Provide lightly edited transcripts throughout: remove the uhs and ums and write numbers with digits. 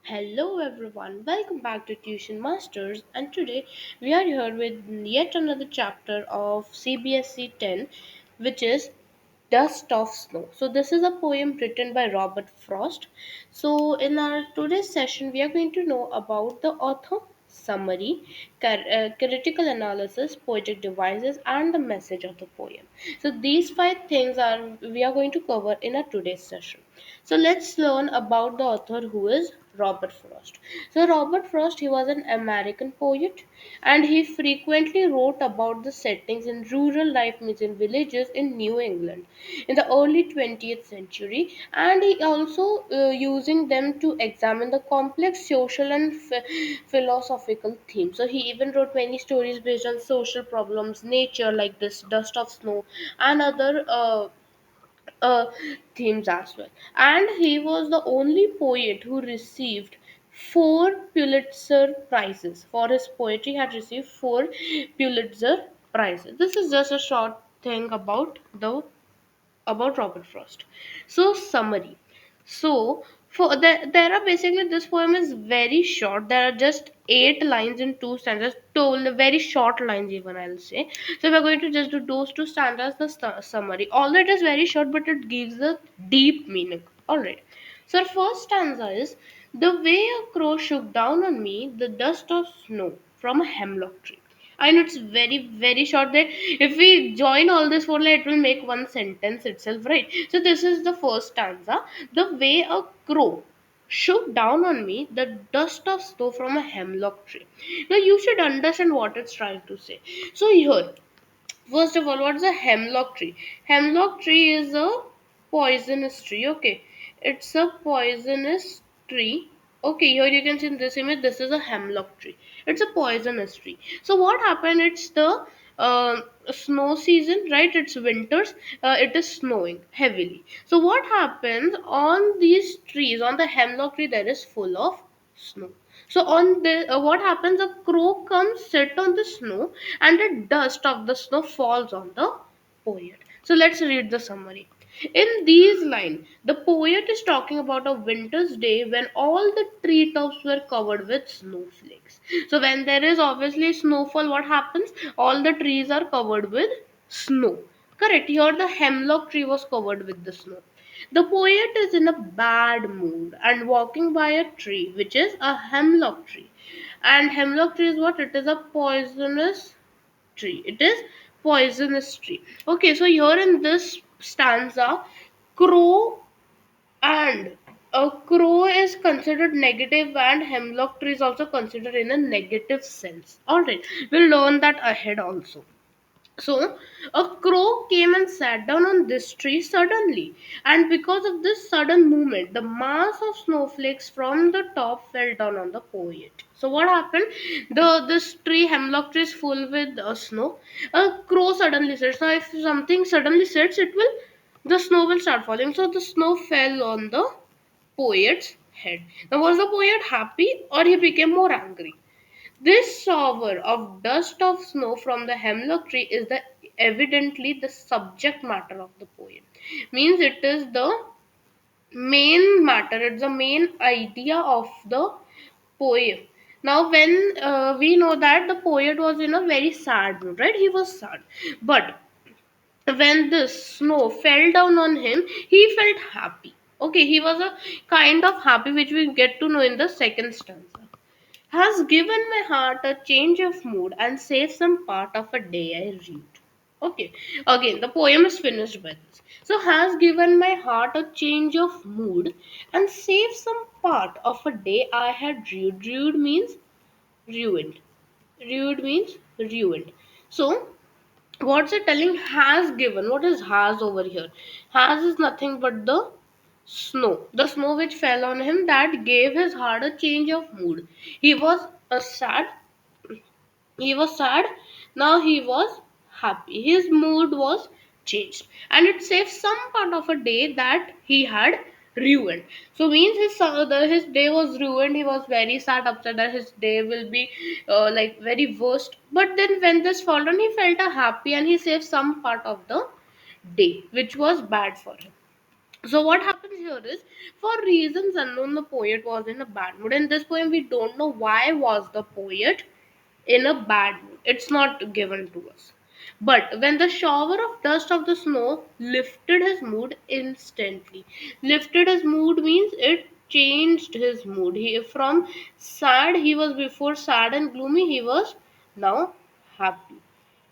Hello everyone, welcome back to Tuition Masters, and today we are here with yet another chapter of CBSE 10, which is Dust of Snow. So this is a poem written by Robert Frost. So in our today's session we are going to know about the author, summary, critical analysis, poetic devices, and the message of the poem. So these five things are we are going to cover in our today's session. So let's learn about the author, who is Robert Frost. So Robert Frost, he was an American poet, and he frequently wrote about the settings in rural life in villages in New England in the early 20th century, and he also using them to examine the complex social and philosophical themes. So he even wrote many stories based on social problems, nature, like this Dust of Snow, and other uh, themes as well. And he was the only poet who received four Pulitzer prizes for his poetry. Had received four Pulitzer prizes. This is just a short thing about Robert Frost. So summary. So there are basically, this poem is very short. There are just 8 lines in two stanzas. Very short lines even, I'll say. So we're going to just do those two stanzas, the summary. Although it is very short, but it gives a deep meaning. All right. So our first stanza is: the way a crow shook down on me the dust of snow from a hemlock tree. I know it's very short. That if we join all this formula, it will make one sentence itself, right? So this is the first stanza. The way a crow shook down on me the dust of snow from a hemlock tree. Now you should understand what it's trying to say. So here, first of all, what's a hemlock tree? Hemlock tree is a poisonous tree. Okay, it's a poisonous tree. Okay, here you can see in this image, this is a hemlock tree. It's a poisonous tree. So what happened? It's the snow season, right? It's winters. It is snowing heavily. So what happens on these trees? On the hemlock tree, there is full of snow. So on the what happens? A crow comes, sit on the snow, and the dust of the snow falls on the poet. So let's read the summary. In these lines, the poet is talking about a winter's day when all the treetops were covered with snowflakes. So when there is obviously snowfall, what happens? All the trees are covered with snow. Correct. Here the hemlock tree was covered with the snow. The poet is in a bad mood and walking by a tree, which is a hemlock tree. And hemlock tree is what? It is a poisonous tree. It is poisonous tree. Okay, so here in this stanza, crow and a crow is considered negative, and hemlock tree is also considered in a negative sense. All right, we'll learn that ahead also. So, a crow came and sat down on this tree suddenly, and because of this sudden movement, the mass of snowflakes from the top fell down on the poet. So, what happened? This tree, hemlock tree, is full with snow. A crow suddenly sits. Now, if something suddenly sits, the snow will start falling. So, the snow fell on the poet's head. Now, was the poet happy, or he became more angry? This shower of dust of snow from the hemlock tree is evidently the subject matter of the poem. Means it is the main matter, it's the main idea of the poem. Now, when we know that the poet was in a very sad mood, right? He was sad. But when the snow fell down on him, he felt happy. Okay, he was a kind of happy, which we get to know in the second stanza. Has given my heart a change of mood and saved some part of a day I read. Okay, again, the poem is finished by this. So, has given my heart a change of mood and saved some part of a day I had read. Read means ruined. Ruined means ruined. So, what's it telling? Has given. What is has over here? Has is nothing but the snow. The snow which fell on him, that gave his heart a change of mood. He was sad. He was sad. Now he was happy. His mood was changed, and it saved some part of a day that he had ruined. So means his day was ruined. He was very sad, upset that his day will be like very worst. But then when this fell on, he felt a happy, and he saved some part of the day which was bad for him. So what happens here is, for reasons unknown, the poet was in a bad mood. In this poem we don't know why was the poet in a bad mood. It's not given to us. But when the shower of dust of the snow lifted his mood instantly. Lifted his mood means it changed his mood. He, from sad, he was before sad and gloomy, he was now happy.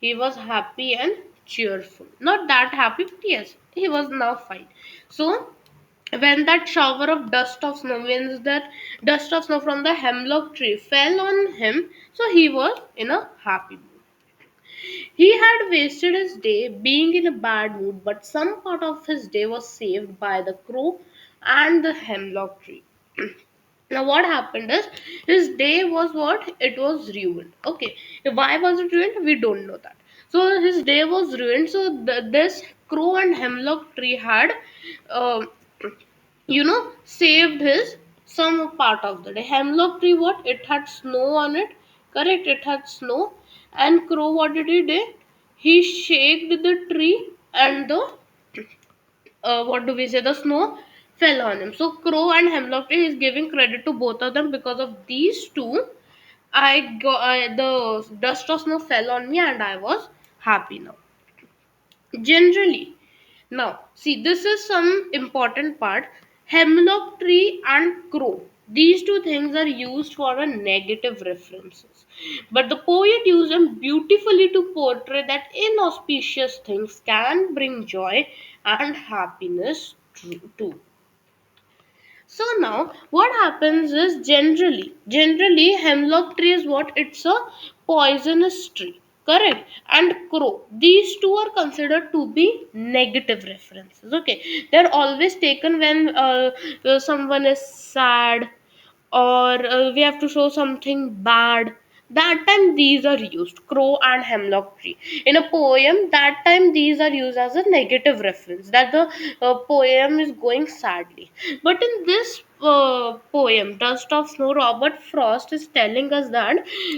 He was happy and cheerful. Not that happy, but yes, he was now fine. So when that shower of dust of snow, means that dust of snow from the hemlock tree fell on him, so he was in a happy mood. He had wasted his day being in a bad mood, but some part of his day was saved by the crow and the hemlock tree. Now what happened is, his day was what? It was ruined. Okay, why was it ruined? We don't know that. So his day was ruined. So this crow and hemlock tree had, uh, saved his some part of the day. Hemlock tree, what? It had snow on it. Correct? It had snow. And crow, what did he do? He shaked the tree, and the what do we say, the snow fell on him. So crow and hemlock tree is giving credit to both of them. Because of these two, the dust of snow fell on me and I was happy now. Generally, now see, this is some important part. Hemlock tree and crow, these two things are used for a negative references, but the poet used them beautifully to portray that inauspicious things can bring joy and happiness too. So now what happens is, generally hemlock tree is what? It's a poisonous tree. Correct. And crow. These two are considered to be negative references. Okay. They're always taken when someone is sad, or we have to show something bad. That time these are used, crow and hemlock tree. In a poem, that time these are used as a negative reference, that the poem is going sadly. But in this poem, Dust of Snow, Robert Frost is telling us that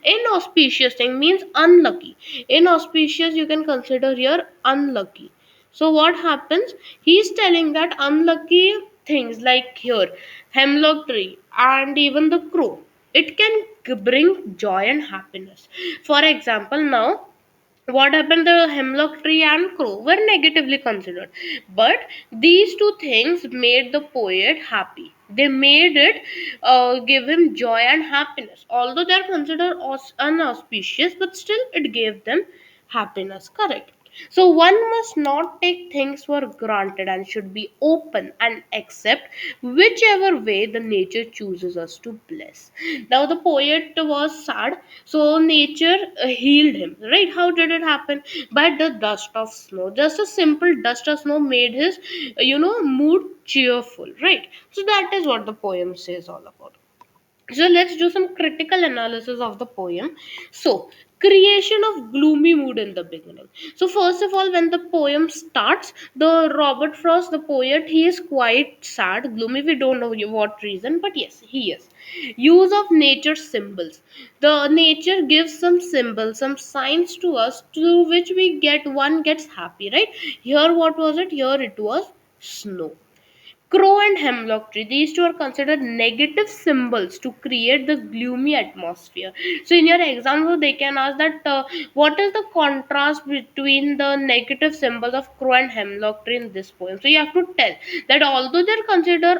inauspicious thing means unlucky. Inauspicious, you can consider here unlucky. So what happens? He's telling that unlucky things, like here, hemlock tree and even the crow, it can bring joy and happiness. For example, now what happened, the hemlock tree and crow were negatively considered, but these two things made the poet happy. They made it give him joy and happiness. Although they are considered unauspicious, but still it gave them happiness. Correct. So one must not take things for granted and should be open and accept whichever way the nature chooses us to bless. Now the poet was sad, so nature healed him. Right? How did it happen? By the dust of snow. Just a simple dust of snow made his, mood cheerful. Right? So that is what the poem says all about. So let's do some critical analysis of the poem. So creation of gloomy mood in the beginning. So first of all, when the poem starts, the Robert Frost, the poet, he is quite sad, gloomy. We don't know what reason, but yes, he is. Use of nature symbols. The nature gives some symbols, some signs to us, to which we get, one gets happy, right? Here what was it? Here it was snow. Crow and hemlock tree, these two are considered negative symbols to create the gloomy atmosphere. So, in your example, they can ask that what is the contrast between the negative symbols of crow and hemlock tree in this poem? So, you have to tell that although they're considered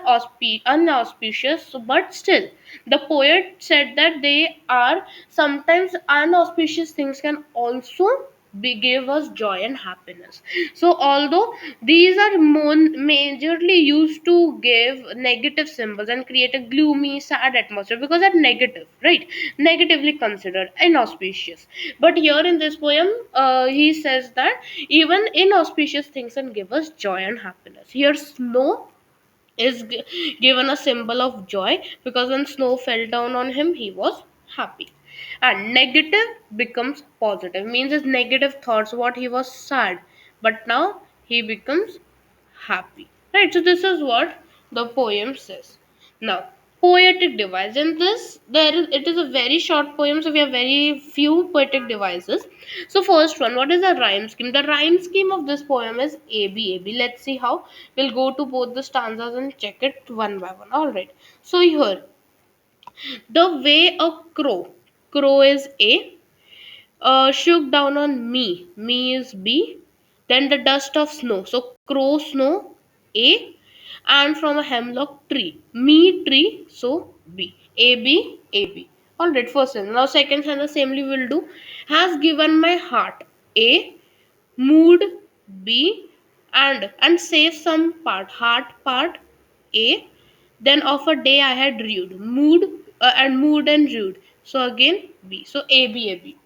unauspicious, but still, the poet said that they are sometimes unauspicious things can also give us joy and happiness. So although these are majorly used to give negative symbols and create a gloomy sad atmosphere, because they're negative, right? Negatively considered inauspicious. But here in this poem, he says that even inauspicious things can give us joy and happiness. Here snow is given a symbol of joy, because when snow fell down on him, he was happy. And negative becomes positive, means his negative thoughts, what, he was sad, but now he becomes happy. Right? So this is what the poem says. Now Poetic device. In this, it is a very short poem, so we have very few poetic devices. So first one, what is the rhyme scheme? The rhyme scheme of this poem is AB. Let's see how. We'll go to both the stanzas and check it one by one. All right. So here, the way a crow is A, shook down on me. Me is B. Then the dust of snow. So crow snow A, and from a hemlock tree. Me tree. So B. A B A B. Alright, first sentence. Now second sentence samely will do. Has given my heart A, mood B, and save some heart part A. Then of a day I had rude mood, mood and rude. So again B. So A B A B.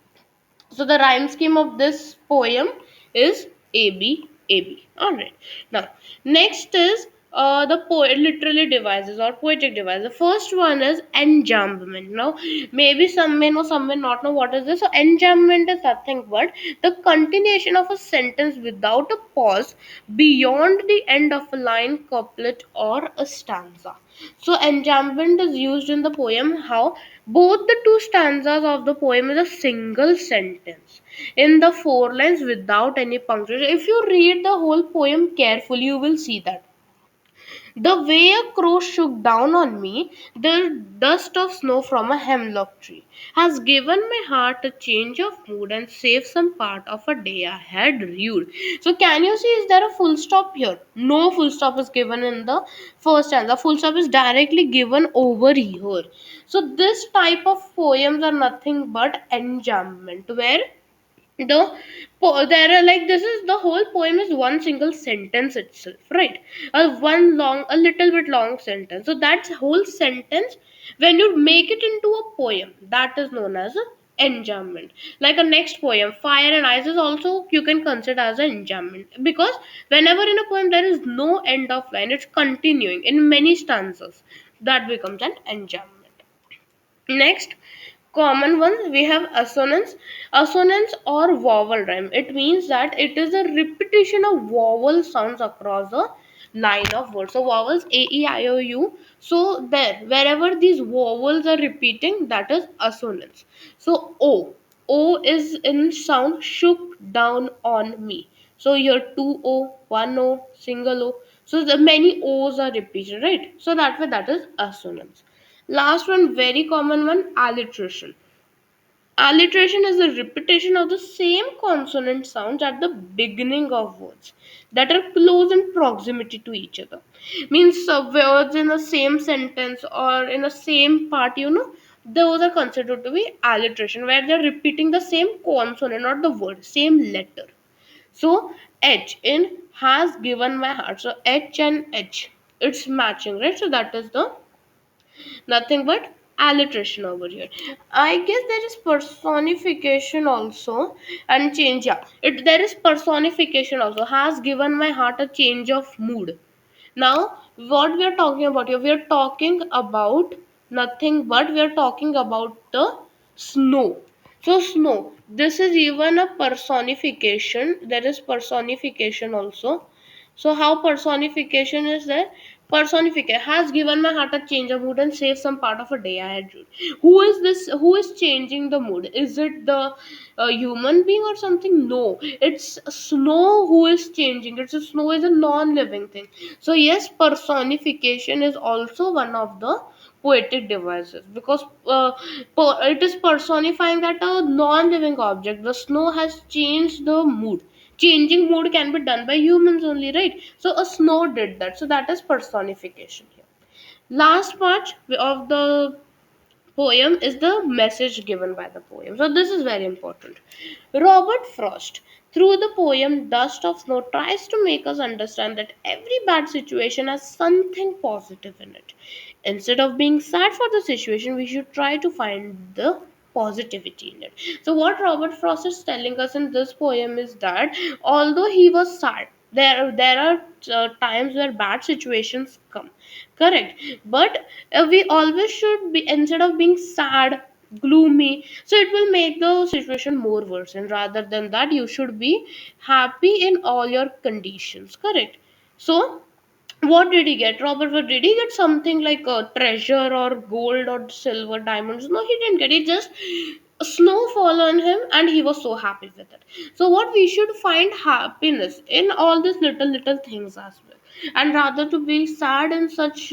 So the rhyme scheme of this poem is AB AB. All right. Now next is the poet literally devices or poetic device. The first one is enjambment. Now maybe some may know, some may not know what is this. So enjambment is nothing but the continuation of a sentence without a pause beyond the end of a line, couplet, or a stanza. So enjambment is used in the poem. How both the two stanzas of the poem is a single sentence in the four lines without any punctuation. If you read the whole poem carefully, you will see that the way a crow shook down on me, the dust of snow from a hemlock tree, has given my heart a change of mood and saved some part of a day I had rued. So, can you see, is there a full stop here? No full stop is given in the first stanza. Full stop is directly given over here. So, this type of poems are nothing but enjambment, where there are like this is the whole poem is one single sentence itself, right? A little bit long sentence. So that whole sentence, when you make it into a poem, that is known as a enjambment. Like a next poem, Fire and Ice, is also you can consider as an enjambment, because whenever in a poem there is no end of line, it's continuing in many stanzas, that becomes an enjambment. Next, common ones we have assonance. Assonance or vowel rhyme. It means that it is a repetition of vowel sounds across a line of words. So vowels A E I O U. So there, wherever these vowels are repeating, that is assonance. So O is in sound shook down on me. So here two O, one O, single O. So the many O's are repeated, right? So that way that is assonance. Last one, very common one, alliteration. Alliteration is the repetition of the same consonant sounds at the beginning of words that are close in proximity to each other. Means words in the same sentence or in the same part, those are considered to be alliteration, where they're repeating the same consonant, not the word, same letter. So H in has given my heart. So H and H, it's matching, right? So that is the nothing but alliteration over here. I guess there is personification also and change. Yeah, there is personification also. Has given my heart a change of mood. Now what we are talking about here, we are talking about nothing but we are talking about the snow. So snow, this is even a personification. There is personification also. So how personification is there? Personification has given my heart a change of mood and saved some part of a day I had rude. Who is this? Who is changing the mood? Is it the human being or something? No, it's snow who is changing. It's a snow is a non-living thing. So yes, personification is also one of the poetic devices, because it is personifying that a non-living object. The snow has changed the mood. Changing mood can be done by humans only, right? So a snow did that. So that is personification here. Last part of the poem is the message given by the poem. So this is very important. Robert Frost, through the poem Dust of Snow, tries to make us understand that every bad situation has something positive in it. Instead of being sad for the situation, we should try to find the positivity in it. So what Robert Frost is telling us in this poem is that although he was sad, there are times where bad situations come, correct, but we always should be, instead of being sad, gloomy, so it will make the situation more worse, and rather than that you should be happy in all your conditions, correct. So What did he get? Robert, what did he get? Something like a treasure or gold or silver, diamonds? No, he didn't get it. Just snow fall on him, and he was so happy with it. So, what we should find happiness in all these little things as well. And rather to be sad in such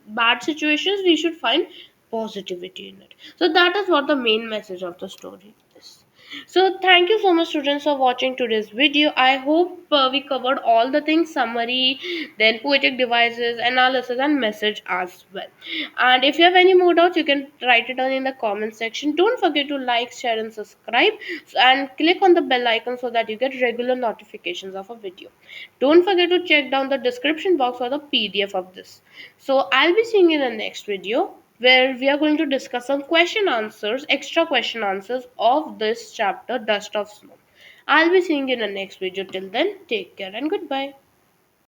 bad situations, we should find positivity in it. So, that is what the main message of the story is. So thank you so much students for watching today's video. I hope we covered all the things, summary, then poetic devices, analysis and message as well. And if you have any more doubts, you can write it down in the comment section. Don't forget to like, share and subscribe, and click on the bell icon so that you get regular notifications of a video. Don't forget to check down the description box for the PDF of this. So I'll be seeing you in the next video, where we are going to discuss some question answers, extra question answers of this chapter, Dust of Snow. I'll be seeing you in the next video. Till then, take care and goodbye.